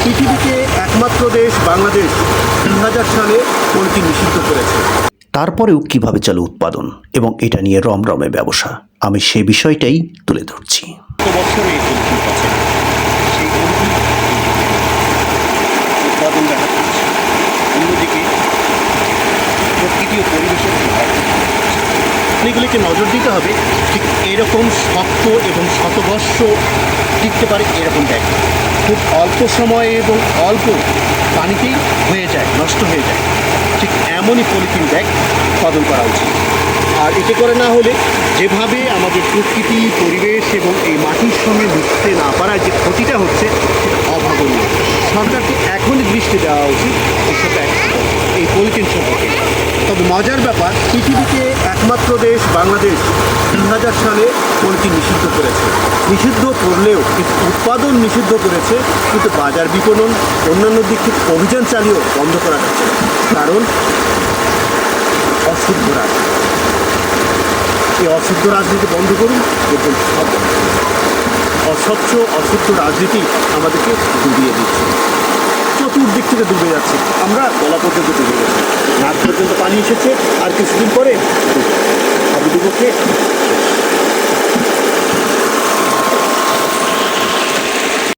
পৃথিবীতে একমাত্র দেশ বাংলাদেশ 2000 সালে পলিথিন নিষিদ্ধ করেছে। তারপরেও কিভাবে চলে উৎপাদন এবং এটা নিয়ে রমরমে ব্যবসা, আমি সেই বিষয়টাই তুলে ধরছি। গত বছর এই পলিথিন আছে, সেই পলিথিন উৎপাদন দেখা যাচ্ছে। অন্যদিকে প্রকৃতি ও পরিবেশের এগুলিকে নজর দিতে হবে। ঠিক এরকম শক্ত এবং শতবর্ষ টিকতে পারে এরকম ব্যাগ খুব অল্প সময়ে এবং অল্প পানিতেই হয়ে যায়, নষ্ট হয়ে যায়। ঠিক এমনই পলিথিন ব্যাগ উৎপাদন করা উচিত। আর এতে করে না হলে যেভাবে আমাদের প্রকৃতি, পরিবেশ এবং এই মাটির সঙ্গে মিশতে না পারার যে ক্ষতিটা হচ্ছে সেটা অভাবনীয়। সরকারকে এখনই দৃষ্টি দেওয়া উচিত এসব এই পলিথিন সম্পর্কে। তবে মজার ব্যাপার, পৃথিবীতে একমাত্র দেশ বাংলাদেশ 2000 সালে পলিথিন নিষিদ্ধ করেছে। নিষিদ্ধ করলেও কিন্তু উৎপাদন নিষিদ্ধ করেছে, কিন্তু বাজার বিপণন অন্যান্য দিক থেকে অভিযান চালিয়েও বন্ধ করা যাচ্ছে না। কারণ অশুদ্ধ রাজনীতি। এই অশুদ্ধ রাজনীতি বন্ধ করুন, দেখুন সব অস্বচ্ছ অশুদ্ধ রাজনীতি আমাদেরকে ডুবিয়ে দিচ্ছে, চতুর্দিক থেকে ডুবে যাচ্ছে। আমরা গলা পর্যন্ত ডুবে গেছি, নাক পর্যন্ত পানি এসেছে, আর কিছুদিন পরে হাবুডুবুকে